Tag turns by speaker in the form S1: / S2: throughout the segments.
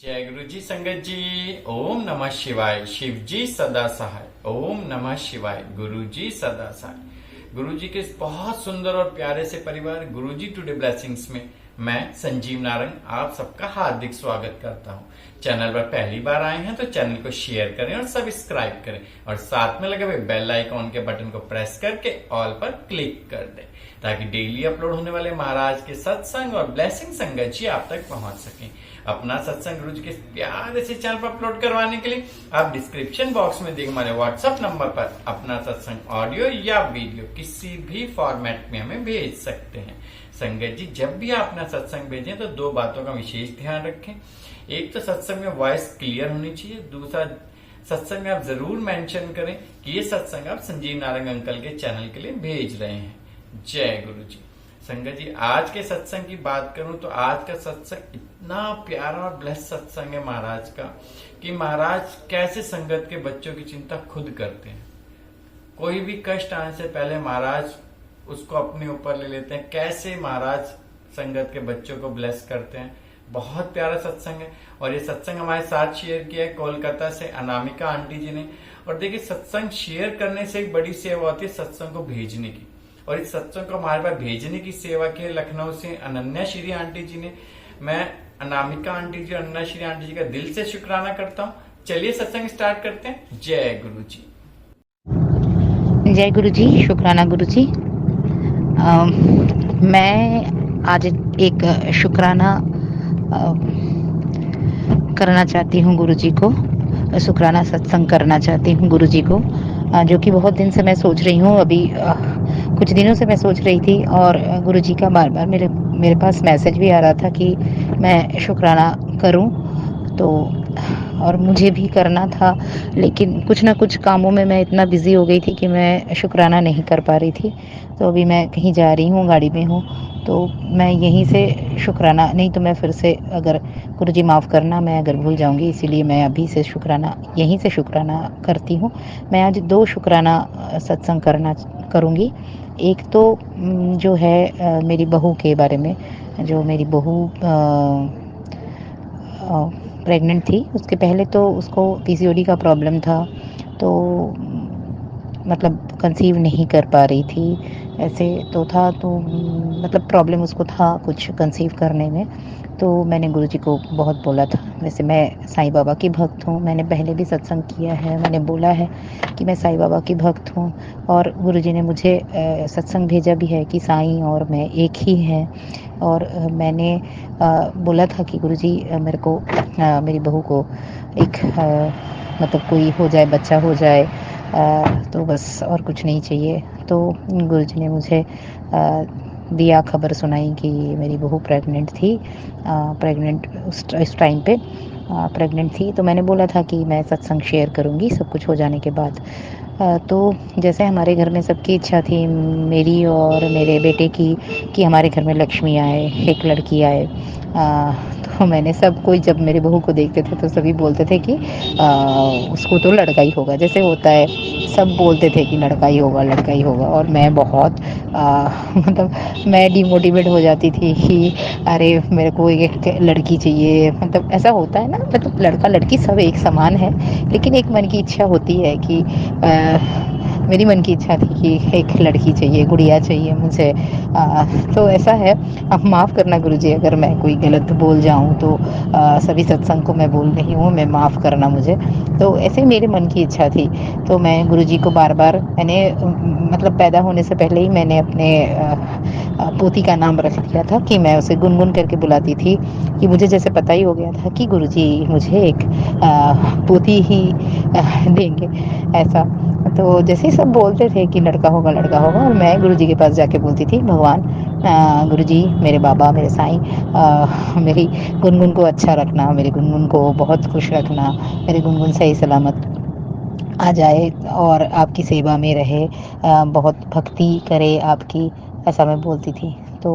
S1: जय गुरु जी संगत जी। ओम नमः शिवाय। शिव जी सदा सहाय। ओम नमः शिवाय। गुरु जी सदा सहाय। गुरु जी के इस बहुत सुंदर और प्यारे से परिवार गुरु जी टुडे ब्लेसिंग्स में मैं संजीव नारंग आप सबका हार्दिक स्वागत करता हूं। चैनल पर पहली बार आए हैं तो चैनल को शेयर करें और सब्सक्राइब करें और साथ में लगे हुए बेल आइकॉन के बटन को प्रेस करके ऑल पर क्लिक कर दें ताकि डेली अपलोड होने वाले महाराज के सत्संग और ब्लेसिंग संगत जी आप तक पहुंच सकें। अपना सत्संग गुरु जी के प्यारे से चैनल पर अपलोड करवाने के लिए आप डिस्क्रिप्शन बॉक्स में दिए हमारे व्हाट्सएप नंबर पर अपना सत्संग ऑडियो या वीडियो किसी भी फॉर्मेट में हमें भेज सकते हैं। संगत जी जब भी आप अपना सत्संग भेजें तो दो बातों का विशेष ध्यान रखें। एक तो सत्संग में वॉइस क्लियर होनी चाहिए, दूसरा सत्संग में आप जरूर मेंशन करें कि ये सत्संग आप संजीव नारंग अंकल के चैनल के लिए भेज रहे हैं। जय गुरु जी। संगत जी आज के सत्संग की बात करूं तो आज का सत्संग इतना प्यारा और ब्लेस सत्संग है महाराज का कि महाराज कैसे संगत के बच्चों की चिंता खुद करते हैं। कोई भी कष्ट आने से पहले महाराज उसको अपने ऊपर ले लेते हैं। कैसे महाराज संगत के बच्चों को ब्लेस करते हैं। बहुत प्यारा सत्संग है और ये सत्संग हमारे साथ शेयर किया है कोलकाता से अनामिका आंटी जी ने। और देखिए सत्संग शेयर करने से एक बड़ी सेवा होती है सत्संग को भेजने की, और इस सत्संग को हमारे पास भेजने की सेवा की लखनऊ से अनन्या श्री आंटी जी ने। मैं अनामिका आंटी जी और अनन्या श्री आंटी जी का दिल से शुक्राना करता हूँ। चलिए सत्संग स्टार्ट करते हैं। जय गुरु जी।
S2: जय गुरु जी। शुक्राना गुरु जी। मैं आज एक शुक्राना करना चाहती हूँ गुरु जी को, शुक्राना सत्संग करना चाहती हूँ गुरु जी को, जो कि बहुत दिन से मैं सोच रही हूँ। अभी कुछ दिनों से मैं सोच रही थी और गुरु जी का बार बार मेरे पास मैसेज भी आ रहा था कि मैं शुक्राना करूँ, तो और मुझे भी करना था, लेकिन कुछ ना कुछ कामों में मैं इतना बिजी हो गई थी कि मैं शुक्राना नहीं कर पा रही थी। तो अभी मैं कहीं जा रही हूँ, गाड़ी में हूँ, तो मैं यहीं से शुक्राना, नहीं तो मैं फिर से, अगर गुरु जी माफ़ करना, मैं अगर भूल जाऊँगी, इसीलिए मैं अभी से शुक्राना, यहीं से शुक्राना करती हूँ। मैं आज 2 शुक्राना सत्संग करूँगी। एक तो जो है मेरी बहू के बारे में, जो मेरी बहू प्रेग्नेंट थी। उसके पहले तो उसको पीसीओडी का प्रॉब्लम था, तो मतलब कंसीव नहीं कर पा रही थी। ऐसे तो था, तो मतलब प्रॉब्लम उसको था कुछ कंसीव करने में। तो मैंने गुरुजी को बहुत बोला था। वैसे मैं साईं बाबा की भक्त हूँ, मैंने पहले भी सत्संग किया है, मैंने बोला है कि मैं साईं बाबा की भक्त हूँ, और गुरुजी ने मुझे सत्संग भेजा भी है कि साईं और मैं एक ही हैं। और मैंने बोला था कि गुरुजी मेरे को, मेरी बहू को एक मतलब कोई हो जाए, बच्चा हो जाए, तो बस और कुछ नहीं चाहिए। तो गुरुजी ने मुझे दिया, खबर सुनाई कि मेरी बहू प्रेग्नेंट थी, प्रेग्नेंट उस टाइम पे प्रेग्नेंट थी। तो मैंने बोला था कि मैं सत्संग शेयर करूँगी सब कुछ हो जाने के बाद। तो जैसे हमारे घर में सबकी इच्छा थी, मेरी और मेरे बेटे की, कि हमारे घर में लक्ष्मी आए, एक लड़की आए। तो मैंने सब कोई, जब मेरी बहू को देखते थे तो सभी बोलते थे कि उसको तो लड़का ही होगा, जैसे होता है, सब बोलते थे कि लड़का ही होगा, लड़का ही होगा। और मैं बहुत मतलब मैं डिमोटिवेट हो जाती थी कि अरे मेरे को एक लड़की चाहिए। मतलब ऐसा होता है ना, मतलब लड़का लड़की सब एक समान है, लेकिन एक मन की इच्छा होती है कि मेरी मन की इच्छा थी कि एक लड़की चाहिए, गुड़िया चाहिए मुझे। तो ऐसा है। अब माफ़ करना गुरुजी अगर मैं कोई गलत बोल जाऊँ तो, सभी सत्संग को मैं बोल रही हूँ, मैं माफ़ करना मुझे। तो ऐसे मेरे मन की इच्छा थी, तो मैं गुरुजी को बार बार, मैंने मतलब पैदा होने से पहले ही मैंने अपने पोती का नाम रख दिया था कि मैं उसे गुनगुन करके बुलाती थी, कि मुझे जैसे पता ही हो गया था कि गुरुजी मुझे एक पोती ही देंगे, ऐसा। तो जैसे ही सब बोलते थे कि लड़का होगा, लड़का होगा, और मैं गुरुजी के पास जाके बोलती थी, भगवान गुरुजी, मेरे बाबा, मेरे साईं, मेरी गुनगुन को अच्छा रखना, मेरी गुनगुन को बहुत खुश रखना, मेरी गुनगुन सही सलामत आ जाए और आपकी सेवा में रहे, बहुत भक्ति करे आपकी, ऐसा मैं बोलती थी। तो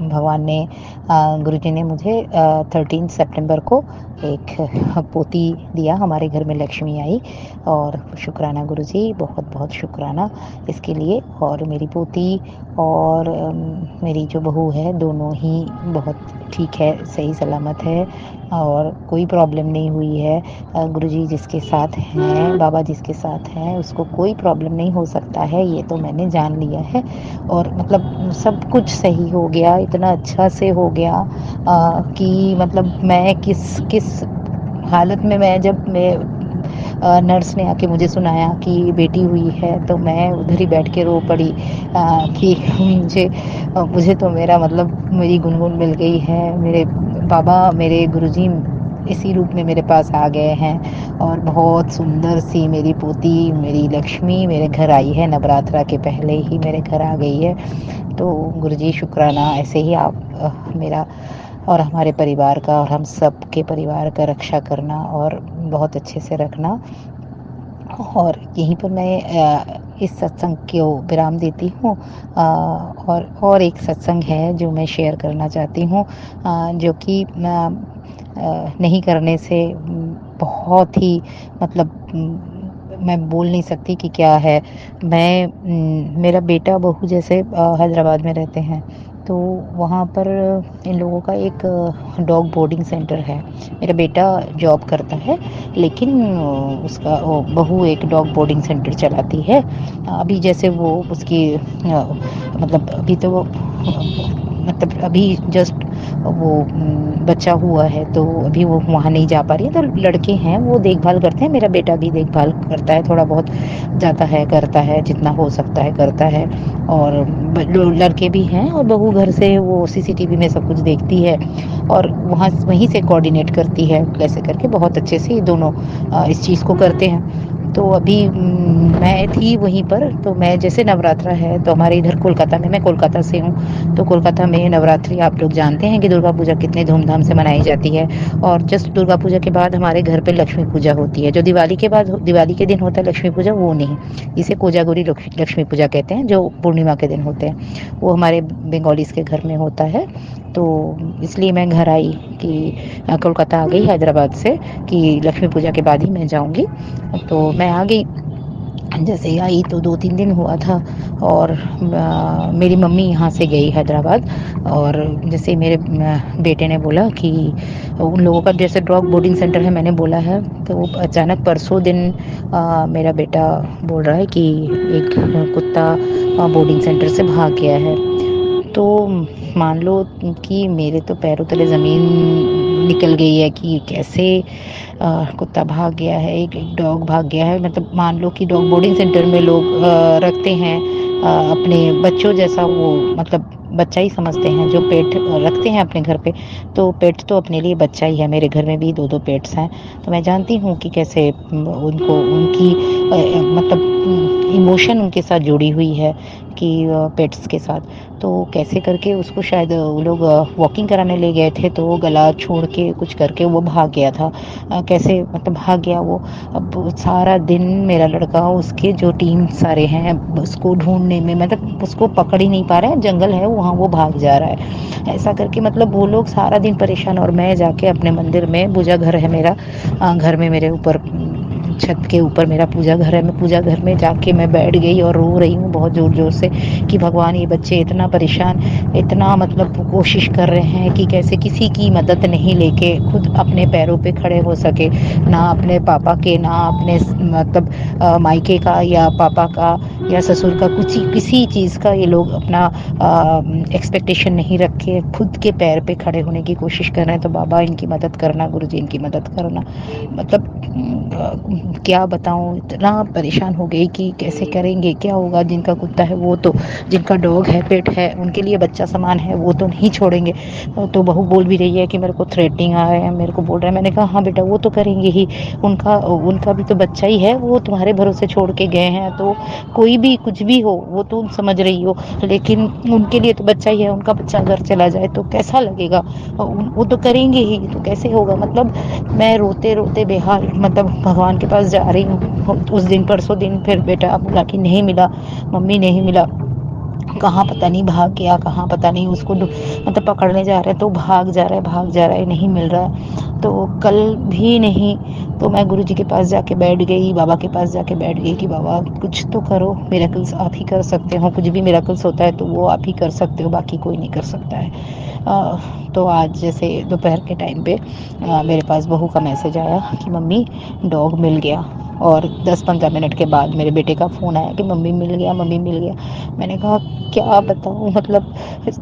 S2: भगवान ने गुरुजी ने मुझे 13 सितंबर को एक पोती दिया, हमारे घर में लक्ष्मी आई। और शुक्राना गुरुजी, बहुत बहुत शुक्राना इसके लिए। और मेरी पोती और मेरी जो बहू है, दोनों ही बहुत ठीक है, सही सलामत है और कोई प्रॉब्लम नहीं हुई है। गुरुजी जिसके साथ हैं, बाबा जिसके साथ हैं, उसको कोई प्रॉब्लम नहीं हो सकता है, ये तो मैंने जान लिया है। और मतलब सब कुछ सही हो गया, इतना अच्छा से हो गया कि मतलब मैं किस किस हालत में, मैं जब मैं नर्स ने आके मुझे सुनाया कि बेटी हुई है, तो मैं उधर ही बैठ के रो पड़ी कि मुझे तो मेरा मतलब मेरी गुनगुन मिल गई है। मेरे बाबा, मेरे गुरुजी इसी रूप में मेरे पास आ गए हैं और बहुत सुंदर सी मेरी पोती, मेरी लक्ष्मी मेरे घर आई है। नवरात्रा के पहले ही मेरे घर आ गई है। तो गुरुजी शुक्राना, ऐसे ही आप मेरा और हमारे परिवार का और हम सब के परिवार का रक्षा करना और बहुत अच्छे से रखना। और यहीं पर मैं इस सत्संग को विराम देती हूँ। और एक सत्संग है जो मैं शेयर करना चाहती हूँ, जो कि नहीं करने से बहुत ही मतलब मैं बोल नहीं सकती कि क्या है। मेरा बेटा बहू जैसे हैदराबाद में रहते हैं, तो वहाँ पर इन लोगों का एक डॉग बोर्डिंग सेंटर है। मेरा बेटा जॉब करता है, लेकिन उसका बहू एक डॉग बोर्डिंग सेंटर चलाती है। अभी जैसे वो उसकी मतलब अभी तो वो मतलब अभी जस्ट वो बच्चा हुआ है, तो अभी वो वहाँ नहीं जा पा रही है। तो लड़के हैं, वो देखभाल करते हैं। मेरा बेटा भी देखभाल करता है, थोड़ा बहुत जाता है, करता है, जितना हो सकता है करता है। और लड़के भी हैं और बहू घर से वो सीसीटीवी में सब कुछ देखती है और वहीं से कोऑर्डिनेट करती है, कैसे करके बहुत अच्छे से ये दोनों इस चीज़ को करते हैं। तो अभी मैं थी वहीं पर, तो मैं जैसे नवरात्रा है तो हमारे इधर कोलकाता में, मैं कोलकाता से हूँ, तो कोलकाता में नवरात्रि आप लोग जानते हैं कि दुर्गा पूजा कितने धूमधाम से मनाई जाती है। और जस्ट दुर्गा पूजा के बाद हमारे घर पे लक्ष्मी पूजा होती है। जो दिवाली के बाद, दिवाली के दिन होता है लक्ष्मी पूजा, वो नहीं, इसे कोजागुरी लक्ष्मी पूजा कहते हैं, जो पूर्णिमा के दिन होते हैं। वो हमारे बंगालीज के घर में होता है। तो इसलिए मैं घर आई कि कोलकाता आ गई हैदराबाद से कि लक्ष्मी पूजा के बाद ही मैं जाऊंगी। तो मैं आ गई। जैसे ही आई तो 2-3 दिन हुआ था और मेरी मम्मी यहाँ से गई हैदराबाद। और जैसे मेरे बेटे ने बोला कि उन लोगों का जैसे डॉग बोर्डिंग सेंटर है, मैंने बोला है, तो वो अचानक परसों दिन मेरा बेटा बोल रहा है कि एक कुत्ता बोर्डिंग सेंटर से भाग गया है। तो मान लो कि मेरे तो पैरों तले ज़मीन निकल गई है कि कैसे कुत्ता भाग गया है, एक डॉग भाग गया है। मतलब मान लो कि डॉग बोर्डिंग सेंटर में लोग रखते हैं अपने बच्चों जैसा, वो मतलब बच्चा ही समझते हैं जो पेट रखते हैं अपने घर पे। तो पेट तो अपने लिए बच्चा ही है। मेरे घर में भी 2-2 पेट्स हैं, तो मैं जानती हूँ कि कैसे उनको उनकी मतलब इमोशन उनके साथ जुड़ी हुई है कि पेट्स के साथ। तो कैसे करके उसको शायद वो लोग वॉकिंग कराने ले गए थे, तो वो गला छोड़ के कुछ करके वो भाग गया था। कैसे मतलब भाग गया वो। अब सारा दिन मेरा लड़का, उसके जो टीम सारे हैं, उसको ढूंढने में, मतलब उसको पकड़ ही नहीं पा रहे हैं। जंगल है वहाँ, वो भाग जा रहा है ऐसा करके। मतलब वो लोग सारा दिन परेशान, और मैं जाके अपने मंदिर में, पूजा घर है मेरा, घर में मेरे ऊपर छत के ऊपर मेरा पूजा घर है, मैं पूजा घर में जाके मैं बैठ गई और रो रही हूँ बहुत ज़ोर ज़ोर से कि भगवान, ये बच्चे इतना परेशान, इतना मतलब कोशिश कर रहे हैं कि कैसे किसी की मदद नहीं लेके खुद अपने पैरों पे खड़े हो सके, ना अपने पापा के, ना अपने मतलब मायके का या पापा का या ससुर का, कुछ किसी चीज़ का ये लोग अपना एक्सपेक्टेशन नहीं रखे, खुद के पैर पे खड़े होने की कोशिश कर रहे हैं। तो बाबा इनकी मदद करना, गुरुजी इनकी मदद करना। मतलब क्या बताऊं, इतना परेशान हो गई कि कैसे करेंगे, क्या होगा। जिनका कुत्ता है वो तो, जिनका डॉग है, पेट है, उनके लिए बच्चा समान है, वो तो नहीं छोड़ेंगे। तो बहू बोल भी रही है कि मेरे को थ्रेटनिंग आ रहे हैं, मेरे को बोल रहे हैं। मैंने कहा हाँ बेटा, वो तो करेंगे ही, उनका भी तो बच्चा ही है, वो तुम्हारे भरोसे छोड़ के गए हैं। तो कोई भी कुछ भी हो, वो तुम समझ रही हो, लेकिन उनके लिए तो बच्चा ही है। उनका बच्चा अगर चला जाए तो कैसा लगेगा, वो तो करेंगे ही, तो कैसे होगा। मतलब मैं रोते रोते बेहाल, मतलब भगवान के पास जा रही हूँ। उस दिन, परसों दिन, फिर बेटा बोला कि नहीं मिला, मम्मी नहीं मिला। कहाँ पता नहीं भाग गया, कहाँ पता नहीं उसको मतलब पकड़ने जा रहे हैं तो भाग जा रहा है, नहीं मिल रहा है। तो कल भी नहीं, तो मैं गुरुजी के पास जाके बैठ गई, बाबा के पास जाके बैठ गई कि बाबा कुछ तो करो, मिरेकल्स आप ही कर सकते हो, कुछ भी मिरेकल्स होता है तो वो आप ही कर सकते हो, बाकी कोई नहीं कर सकता है। तो आज जैसे दोपहर के टाइम पे मेरे पास बहू का मैसेज आया कि मम्मी डॉग मिल गया, और 10-15 मिनट के बाद मेरे बेटे का फ़ोन आया कि मम्मी मिल गया, मम्मी मिल गया। मैंने कहा क्या बताऊँ, मतलब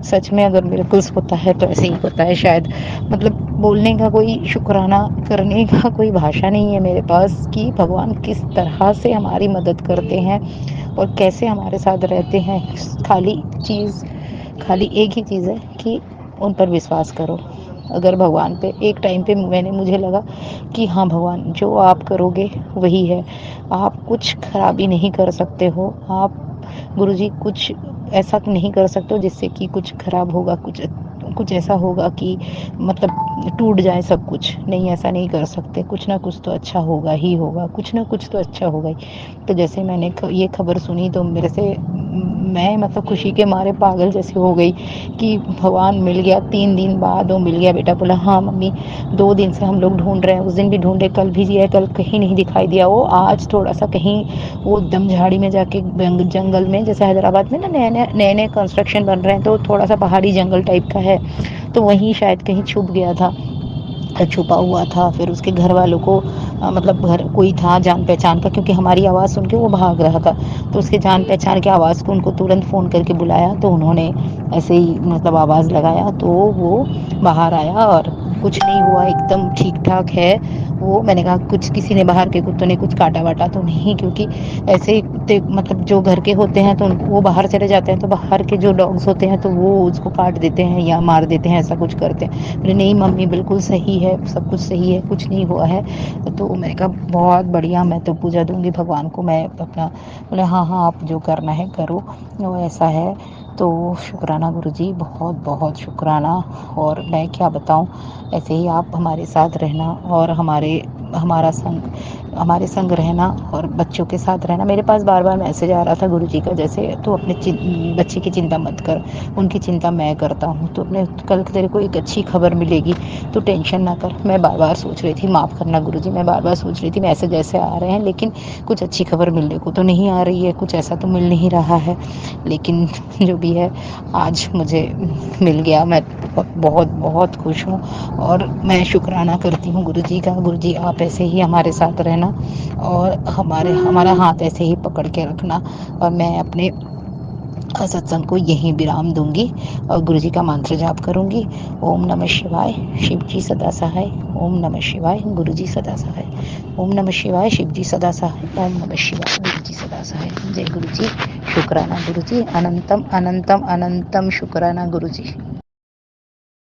S2: सच में अगर मिरेकल्स होता है तो ऐसे ही होता है शायद। मतलब बोलने का कोई, शुक्राना करने का कोई भाषा नहीं है मेरे पास कि भगवान किस तरह से हमारी मदद करते हैं और कैसे हमारे साथ रहते हैं। खाली एक ही चीज़ है कि उन पर विश्वास करो। अगर भगवान पे एक टाइम पे मुझे लगा कि हाँ भगवान जो आप करोगे वही है, आप कुछ खराबी नहीं कर सकते हो, आप गुरुजी कुछ ऐसा नहीं कर सकते हो जिससे कि कुछ खराब होगा, कुछ ऐसा होगा कि मतलब टूट जाए सब कुछ, नहीं ऐसा नहीं कर सकते। कुछ ना कुछ तो अच्छा होगा ही होगा, कुछ ना कुछ तो अच्छा होगा ही। तो जैसे मैंने ये खबर सुनी तो मैं मतलब खुशी के मारे पागल जैसे हो गई कि भगवान मिल गया। 3 दिन बाद वो मिल गया। बेटा बोला हाँ मम्मी 2 दिन से हम लोग ढूंढ रहे हैं, उस दिन भी ढूंढे, कल भी दिया, कल कहीं नहीं दिखाई दिया। वो आज थोड़ा सा कहीं वो दम झाड़ी में जाके जंगल में, जैसे हैदराबाद में ना नए कंस्ट्रक्शन बन रहे हैं तो थोड़ा सा पहाड़ी जंगल टाइप का है, तो वहीं शायद कहीं छुप गया था, छुपा हुआ था। फिर उसके घर वालों को मतलब घर कोई था जान पहचान का, क्योंकि हमारी आवाज़ सुन के वो भाग रहा था, तो उसके जान पहचान की आवाज़ को उनको तुरंत फ़ोन करके बुलाया, तो उन्होंने ऐसे ही मतलब आवाज़ लगाया तो वो बाहर आया और कुछ नहीं हुआ, एकदम ठीक ठाक है वो। मैंने कहा कुछ किसी ने, बाहर के कुत्तों ने कुछ काटा वाटा तो नहीं, क्योंकि ऐसे ही मतलब जो घर के होते हैं तो वो बाहर चले जाते हैं, तो बाहर के जो डॉग्स होते हैं तो वो उसको काट देते हैं या मार देते हैं, ऐसा कुछ करते हैं। बोले नहीं मम्मी बिल्कुल सही है, सब कुछ सही है, कुछ नहीं हुआ है। तो मैंने कहा बहुत बढ़िया, मैं तो पूजा दूंगी भगवान को, मैं अपना। बोले हाँ हाँ आप जो करना है करो, वो ऐसा है। तो शुक्राना गुरुजी, बहुत बहुत शुक्राना। और मैं क्या बताऊं, ऐसे ही आप हमारे साथ रहना और हमारे संग रहना और बच्चों के साथ रहना। मेरे पास बार बार मैसेज आ रहा था गुरुजी का, जैसे तो अपने बच्चे की चिंता मत कर, उनकी चिंता मैं करता हूँ, तो अपने कल तेरे को एक अच्छी खबर मिलेगी, तो टेंशन ना कर। मैं बार बार सोच रही थी, माफ़ करना गुरुजी, मैं बार बार सोच रही थी मैसेज ऐसे आ रहे हैं लेकिन कुछ अच्छी खबर मिलने को तो नहीं आ रही है, कुछ ऐसा तो मिल नहीं रहा है। लेकिन जो भी है आज मुझे मिल गया, मैं बहुत बहुत खुश हूँ और मैं शुक्राना करती हूँ गुरुजी का। गुरुजी आप ऐसे ही हमारे साथ रहना और हमारा हाथ ऐसे ही पकड़ के रखना, और मैं अपने सत्संग को यहीं विराम दूंगी और गुरुजी का मंत्र जाप करूंगी। ओम नमः शिवाय, शिव जी सदा सहाय। ओम नमः शिवाय, गुरुजी सदा सहाय। ओम नमः शिवाय, शिव जी सदा सहाय। ओम नमः शिवाय, गुरुजी सदा सहाय। जय गुरुजी, शुक्राना गुरुजी, अनंतम अनंतम अनंतम शुक्राना गुरुजी।